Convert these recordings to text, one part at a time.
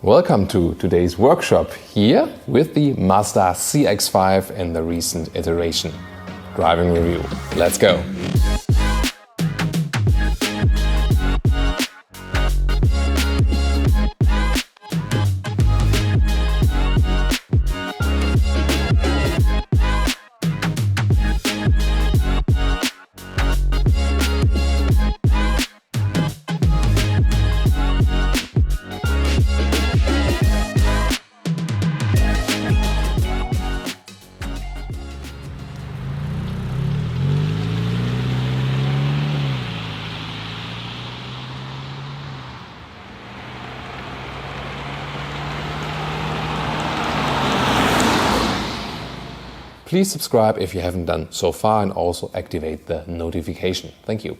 Welcome to today's workshop here with the Mazda CX-5 in the recent iteration. Driving review. Let's go! Please subscribe if you haven't done so far and also activate the notification. Thank you.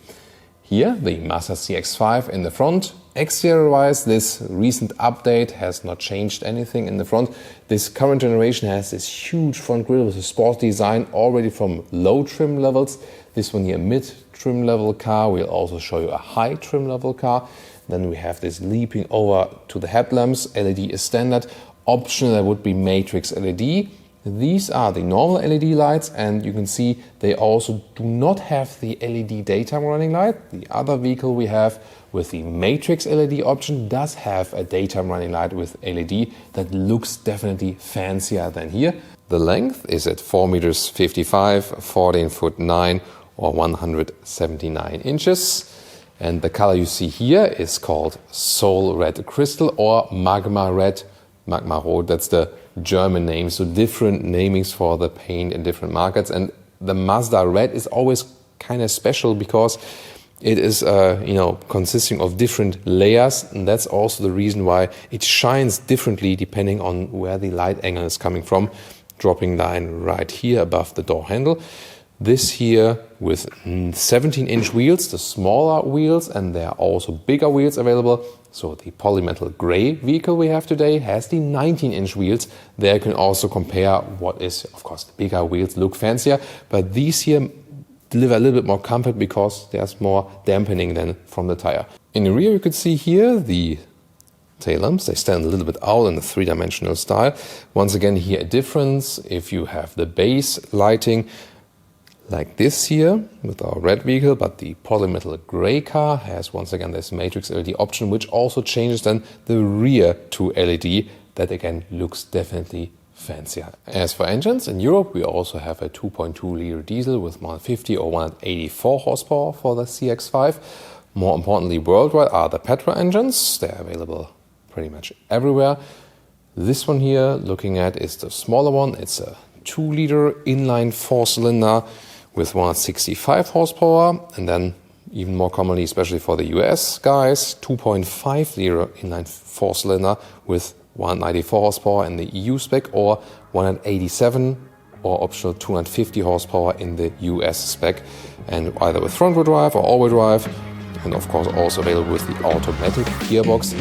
Here, the Mazda CX-5 in the front. Exterior-wise, this recent update has not changed anything in the front. This current generation has this huge front grille with a sport design already from low trim levels. This one here, mid-trim level car. We'll also show you a high trim level car. Then we have this leaping over to the headlamps. LED is standard. Optional, there would be matrix LED. These are the normal LED lights, and you can see they also do not have the LED daytime running light. The other vehicle we have with the matrix LED option does have a daytime running light with LED that looks definitely fancier than here. The length is at 4.55 meters, 14'9" or 179 inches. And the color you see here is called Soul Red Crystal or Magma Red. Magma Rot, that's the German name, so different namings for the paint in different markets. And the Mazda Red is always kind of special because it is consisting of different layers, and that's also the reason why it shines differently depending on where the light angle is coming from. Dropping line right here above the door handle. This here with 17-inch wheels, the smaller wheels, and there are also bigger wheels available. So the polymetal gray vehicle we have today has the 19-inch wheels. There you can also compare what is, of course, the bigger wheels look fancier, but these here deliver a little bit more comfort because there's more dampening than from the tire. In the rear you can see here the tail lamps. They stand a little bit out in the three-dimensional style. Once again, here a difference. If you have the base lighting like this here with our red vehicle, but the polymetal gray car has once again this matrix LED option, which also changes then the rear to LED. That again looks definitely fancier. As for engines, in Europe we also have a 2.2 liter diesel with 150 or 184 horsepower for the CX-5. More importantly, worldwide are the petrol engines. They're available pretty much everywhere. This one here looking at is the smaller one. It's a 2 liter inline 4-cylinder with 165 horsepower, and then even more commonly, especially for the US guys, 2.5 liter inline 4-cylinder with 194 horsepower in the EU spec, or 187 or optional 250 horsepower in the US spec, and either with front-wheel drive or all-wheel drive, and of course also available with the automatic gearbox.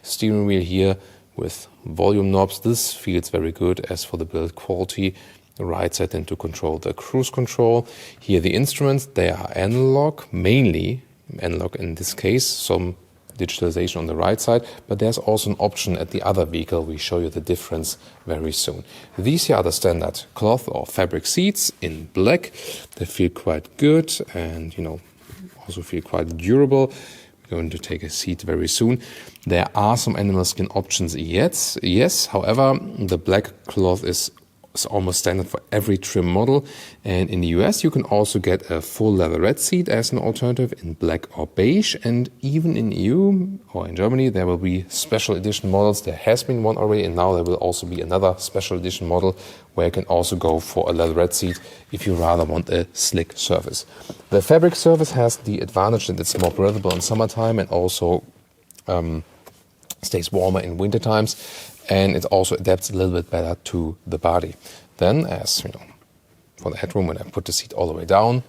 Steering wheel here with volume knobs. This feels very good. As for the build quality, the right side then to control the cruise control. Here the instruments, they are analog, mainly analog in this case, some digitalization on the right side, but there's also an option at the other vehicle. We show you the difference very soon. These here are the standard cloth or fabric seats in black. They feel quite good and also feel quite durable. Going to take a seat very soon. There are some animal skin options yes. However, the black cloth is almost standard for every trim model. And in the US, you can also get a full leatherette seat as an alternative in black or beige. And even in EU or in Germany, there will be special edition models. There has been one already, and now there will also be another special edition model where you can also go for a leatherette seat if you rather want a slick surface. The fabric surface has the advantage that it's more breathable in summertime and also stays warmer in winter times. and it also adapts a little bit better to the body. Then, as you know, for the headroom, when I put the seat all the way down,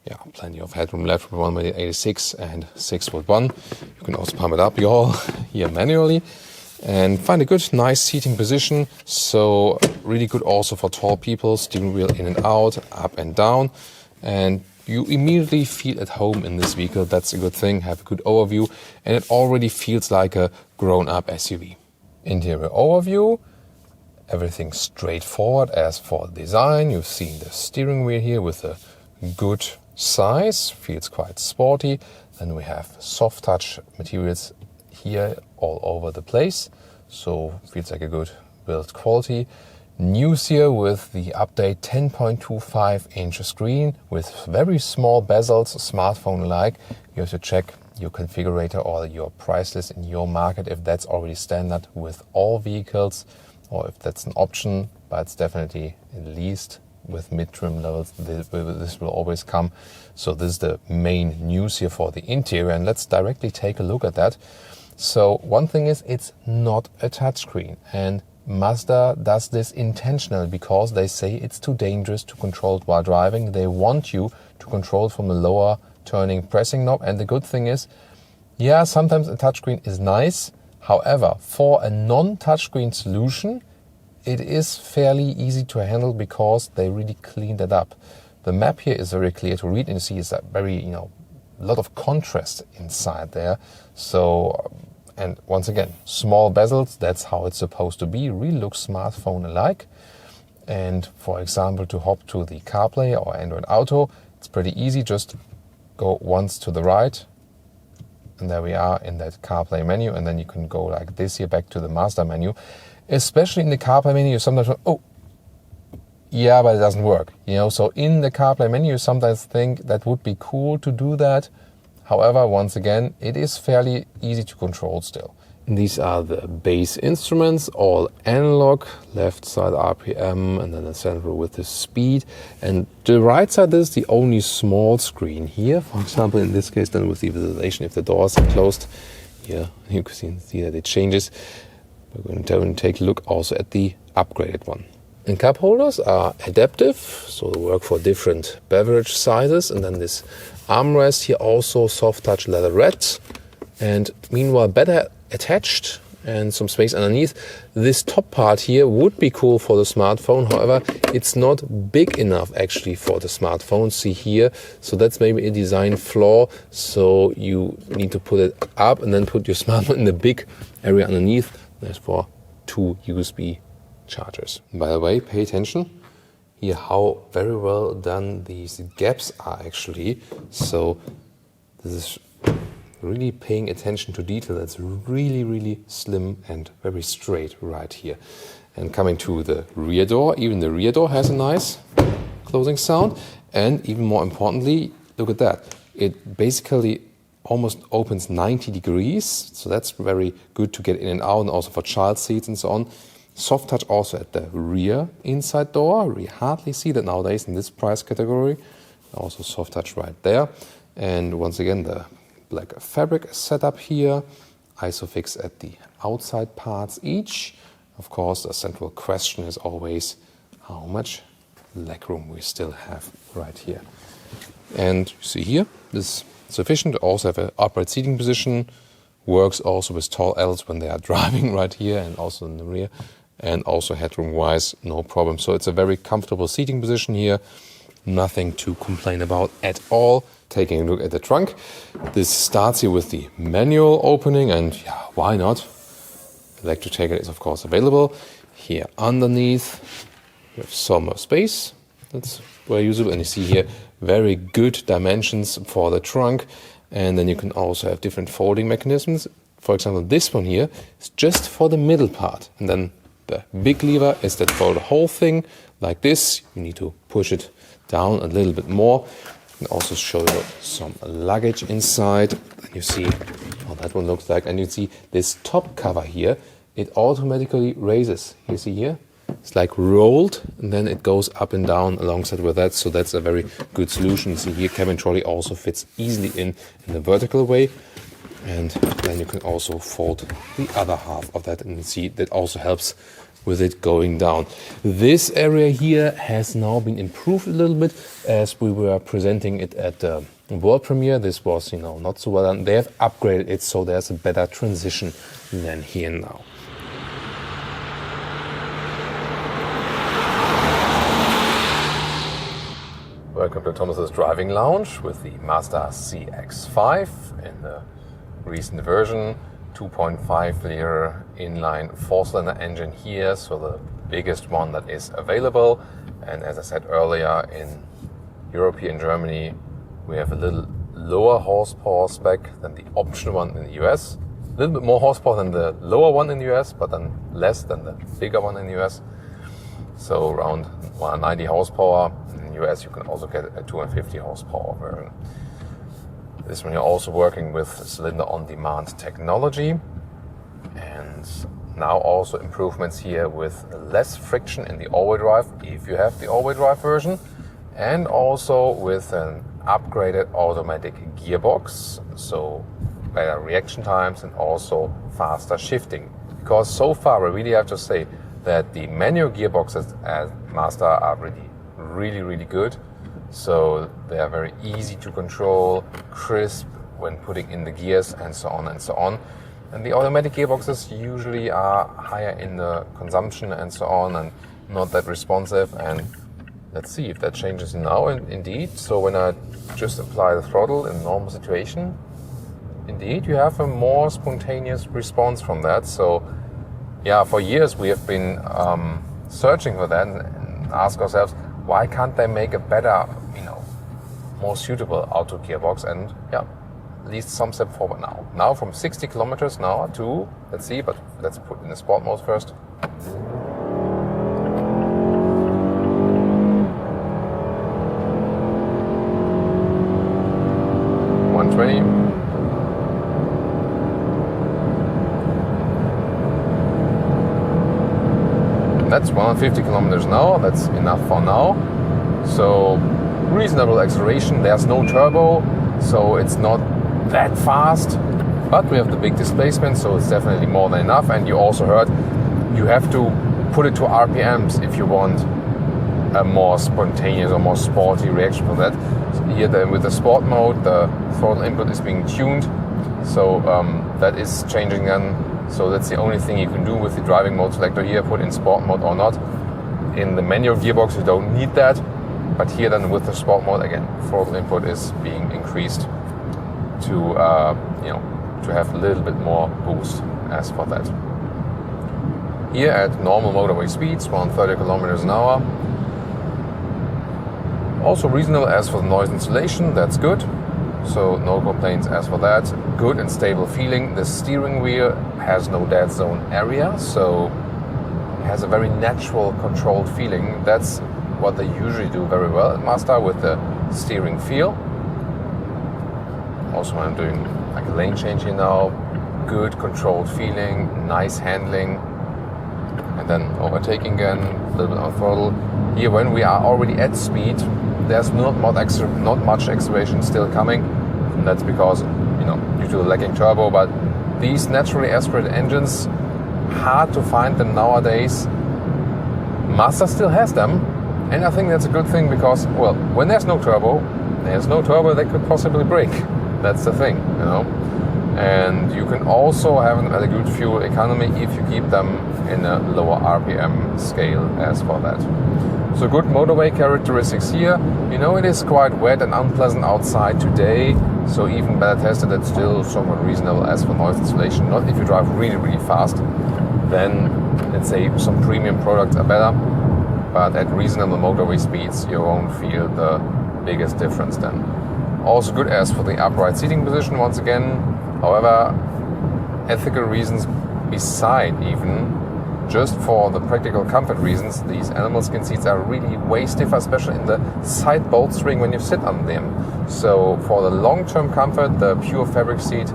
yeah, plenty of headroom left with 186 and 6'1". You can also pump it up y'all here manually and find a good, nice seating position. So really good also for tall people, steering wheel in and out, up and down. And you immediately feel at home in this vehicle. That's a good thing. Have a good overview, and it already feels like a grown-up SUV. Interior overview, everything straightforward. As for design, you've seen the steering wheel here with a good size, feels quite sporty. Then we have soft touch materials here all over the place, so feels like a good build quality. News here with the update 10.25-inch screen with very small bezels, smartphone-like. You have to check your configurator or your price list in your market if that's already standard with all vehicles or if that's an option, but it's definitely at least with mid-trim levels this will always come. So this is the main news here for the interior, and let's directly take a look at that. So one thing is, it's not a touchscreen, and Mazda does this intentionally because they say it's too dangerous to control it while driving. They want you to control it from the lower turning pressing knob. And the good thing is, yeah, sometimes a touchscreen is nice. However, for a non-touchscreen solution, it is fairly easy to handle because they really cleaned it up. The map here is very clear to read, and you see it's a very, a lot of contrast inside there. So, and once again, small bezels, that's how it's supposed to be. Really looks smartphone-alike. And for example, to hop to the CarPlay or Android Auto, it's pretty easy. Just go once to the right, and there we are in that CarPlay menu. And then you can go like this here back to the Mazda menu. Especially in the CarPlay menu, you sometimes, oh, yeah, but it doesn't work. So in the CarPlay menu, you sometimes think that would be cool to do that. However, once again, it is fairly easy to control still. These are the base instruments, all analog, left side RPM, and then the central with the speed. And the right side is the only small screen here. For example, in this case, then with the visualization, if the doors are closed, here you can see that it changes. We're going to take a look also at the upgraded one. And cup holders are adaptive, so they work for different beverage sizes. And then this armrest here also soft touch leatherette, and meanwhile better attached and some space underneath. This top part here would be cool for the smartphone. However, it's not big enough actually for the smartphone. See here, so that's maybe a design flaw. So you need to put it up and then put your smartphone in the big area underneath. There's for 2 USB chargers. By the way, pay attention here how very well done these gaps are actually. So this is really paying attention to detail. That's really, really slim and very straight right here. And coming to the rear door, even the rear door has a nice closing sound. And even more importantly, look at that. It basically almost opens 90 degrees. So that's very good to get in and out, and also for child seats and so on. Soft touch also at the rear inside door. We hardly see that nowadays in this price category. Also soft touch right there. And once again, the black fabric setup here. Isofix at the outside parts each. Of course, the central question is always how much legroom we still have right here. And you see here, this is sufficient to also have an upright seating position. Works also with tall adults when they are driving right here and also in the rear. And also headroom-wise, no problem. So it's a very comfortable seating position here. Nothing to complain about at all. Taking a look at the trunk. This starts here with the manual opening, and yeah, why not? Electric tailgate is of course available. Here underneath, we have some more space. That's very usable. And you see here, very good dimensions for the trunk. And then you can also have different folding mechanisms. For example, this one here is just for the middle part. And then the big lever is that for the whole thing, like this. You need to push it down a little bit more. And also show you some luggage inside. And you see how that one looks like. And you see this top cover here, it automatically raises. You see here? It's like rolled, and then it goes up and down alongside with that. So that's a very good solution. You see here, cabin trolley also fits easily in the vertical way. And then you can also fold the other half of that, and see that also helps with it going down. This area here has now been improved a little bit as we were presenting it at the world premiere. This was, not so well done. They have upgraded it so there's a better transition than here now. Welcome to Thomas's Driving Lounge with the Mazda CX-5 in the recent version. 2.5 liter inline 4-cylinder engine here, so the biggest one that is available. And as I said earlier, in Europe here in Germany, we have a little lower horsepower spec than the optional one in the US. A little bit more horsepower than the lower one in the US, but then less than the bigger one in the US. So around 190 horsepower. In the US you can also get a 250 horsepower version. This one you're also working with cylinder on demand technology, and now also improvements here with less friction in the all-wheel drive if you have the all-wheel drive version, and also with an upgraded automatic gearbox, so better reaction times and also faster shifting. Because so far I really have to say that the manual gearboxes at Mazda are really good. So they are very easy to control, crisp when putting in the gears, and so on and so on. And the automatic gearboxes usually are higher in the consumption and so on, and not that responsive. And let's see if that changes now. And indeed, so when I just apply the throttle in normal situation, indeed you have a more spontaneous response from that. So yeah, for years we have been searching for that and ask ourselves, why can't they make a better, more suitable auto gearbox? And yeah, at least some step forward now. Now from 60 kilometers now to, let's see, but let's put in the sport mode first. 120. That's 150 kilometers an hour. That's enough for now. So reasonable acceleration. There's no turbo, so it's not that fast. But we have the big displacement, so it's definitely more than enough. And you also heard you have to put it to RPMs if you want a more spontaneous or more sporty reaction for that. So here with the sport mode, the throttle input is being tuned, so that is changing then. So that's the only thing you can do with the driving mode selector here, put in sport mode or not. In the manual gearbox you don't need that, but here then with the sport mode, again, throttle input is being increased to to have a little bit more boost as for that. Here at normal motorway speeds, 130 kilometers an hour. Also reasonable as for the noise insulation, that's good. So no complaints as for that. Good and stable feeling. The steering wheel has no dead zone area, so it has a very natural controlled feeling. That's what they usually do very well at Mazda with the steering feel. Also when I'm doing like a lane change here now, good controlled feeling, nice handling. And then overtaking again, a little bit on throttle. Here when we are already at speed, there's not much acceleration still coming. And that's because, due to the lacking turbo, but these naturally aspirated engines, hard to find them nowadays. Mazda still has them, and I think that's a good thing because, well, when there's no turbo they could possibly break. That's the thing, And you can also have a good fuel economy if you keep them in a lower RPM scale as for that. So good motorway characteristics here. It is quite wet and unpleasant outside today, so even better tested, that's still somewhat reasonable as for noise insulation. Not if you drive really fast, then let's say some premium products are better, but at reasonable motorway speeds you won't feel the biggest difference then. Also good as for the upright seating position once again. However, ethical reasons beside even, just for the practical comfort reasons, these animal skin seats are really way stiffer, especially in the side bolstering when you sit on them. So for the long-term comfort, the pure fabric seat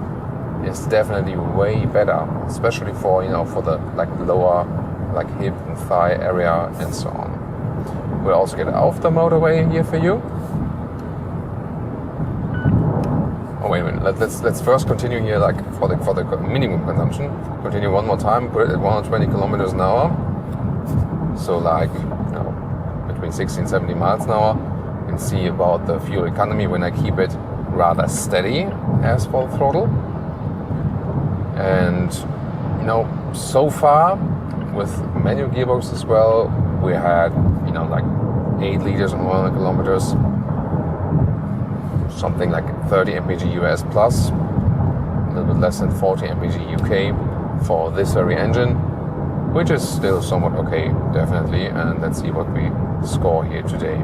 is definitely way better, especially for for the lower hip and thigh area and so on. We'll also get off the motorway here for you. wait a minute. Let's first continue here, like for the minimum consumption. Continue one more time. Put it at 120 kilometers an hour. So like, you know, between 60 and 70 miles an hour. You can see about the fuel economy when I keep it rather steady as for the throttle. And you know, so far with manual gearbox as well, we had, you know, like 8 liters on 100 kilometers. Something like 30 mpg US plus, a little bit less than 40 mpg UK for this very engine, which is still somewhat okay, definitely. And let's see what we score here today.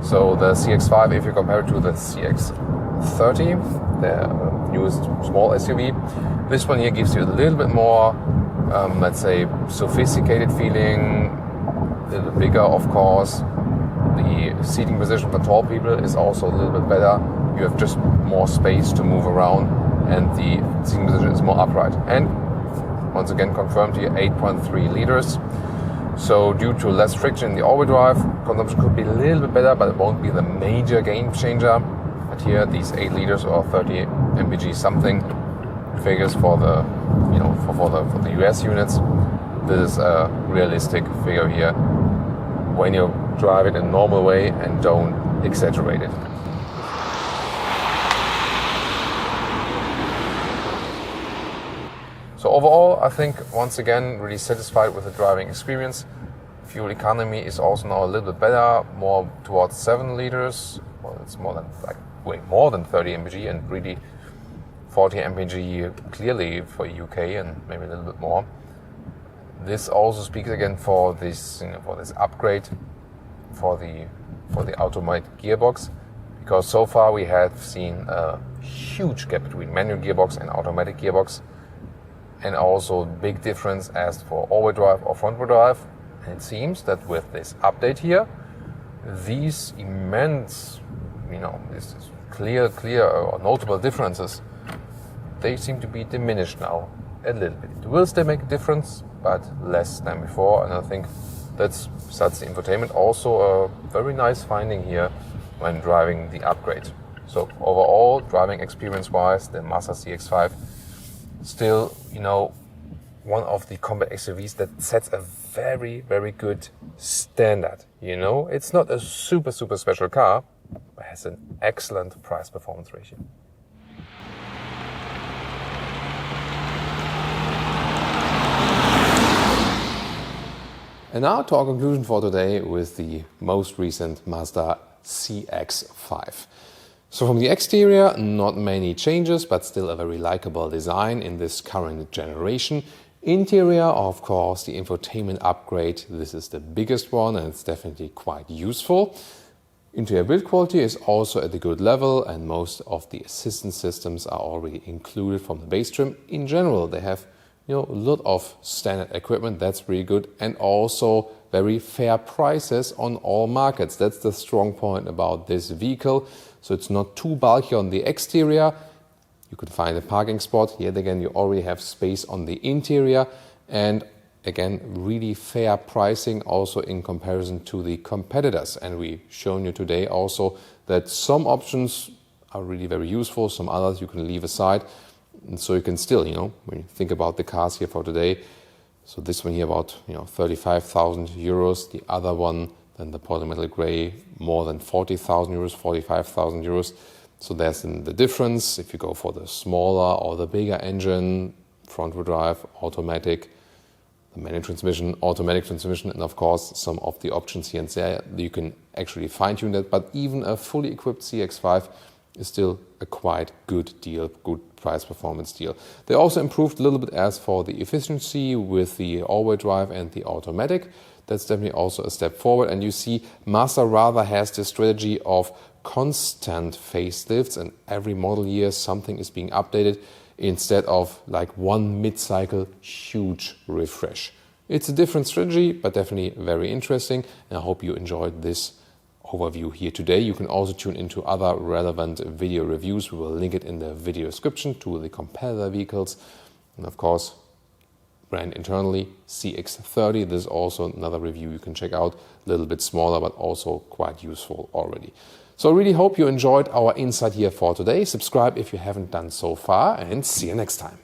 So the CX-5, if you compare it to the CX-30, the newest small SUV, this one here gives you a little bit more, let's say, sophisticated feeling, a little bit bigger, of course. The seating position for tall people is also a little bit better. You have just more space to move around, and the seating position is more upright. And once again confirmed here, 8.3 liters. So due to less friction in the all-wheel drive, consumption could be a little bit better, but it won't be the major game changer. But here, these 8 liters or 30 mpg something figures for the, you know, for the US units. This is a realistic figure here when you drive it in a normal way and don't exaggerate it. So overall, I think once again really satisfied with the driving experience. Fuel economy is also now a little bit better, more towards 7 liters. Well, it's more than, like, way more than 30 mpg and really 40 mpg clearly for UK and maybe a little bit more. This also speaks again for this, you know, for this upgrade for the automatic gearbox, because so far we have seen a huge gap between manual gearbox and automatic gearbox, and also big difference as for all-wheel drive or front-wheel drive. And it seems that with this update here, these immense, you know, this clear or notable differences, they seem to be diminished now a little bit. It will still make a difference, but less than before. And I think that's such the infotainment also a very nice finding here when driving the upgrade. So overall, driving experience-wise, the Mazda CX-5 still, you know, one of the compact SUVs that sets a very, very good standard. You know, it's not a super special car, but has an excellent price-performance ratio. And now to our conclusion for today with the most recent Mazda CX-5. So from the exterior, not many changes, but still a very likable design in this current generation. Interior, of course, the infotainment upgrade. This is the biggest one and it's definitely quite useful. Interior build quality is also at a good level, and most of the assistance systems are already included from the base trim. In general, they have, you know, a lot of standard equipment. That's really good, and also very fair prices on all markets. That's the strong point about this vehicle. So it's not too bulky on the exterior. You could find a parking spot. Yet again, you already have space on the interior, and again, really fair pricing also in comparison to the competitors. And we've shown you today also that some options are really very useful, some others you can leave aside. And so you can still, you know, when you think about the cars here for today, so this one here about, you know, 35,000 euros, the other one, then the Porto Metal Grey, more than 40,000 euros, 45,000 euros. So there's the difference if you go for the smaller or the bigger engine, front-wheel drive, automatic, the manual transmission, automatic transmission, and of course some of the options here and there, you can actually fine-tune that. But even a fully equipped CX-5 is still a quite good deal, good price-performance deal. They also improved a little bit as for the efficiency with the all-wheel drive and the automatic. That's definitely also a step forward. And you see Mazda rather has this strategy of constant facelifts, and every model year something is being updated instead of like one mid-cycle huge refresh. It's a different strategy, but definitely very interesting. And I hope you enjoyed this overview here today. You can also tune into other relevant video reviews. We will link it in the video description to the competitor vehicles. And of course, brand internally, CX-30. This is also another review you can check out. A little bit smaller, but also quite useful already. So I really hope you enjoyed our insight here for today. Subscribe if you haven't done so far, and see you next time.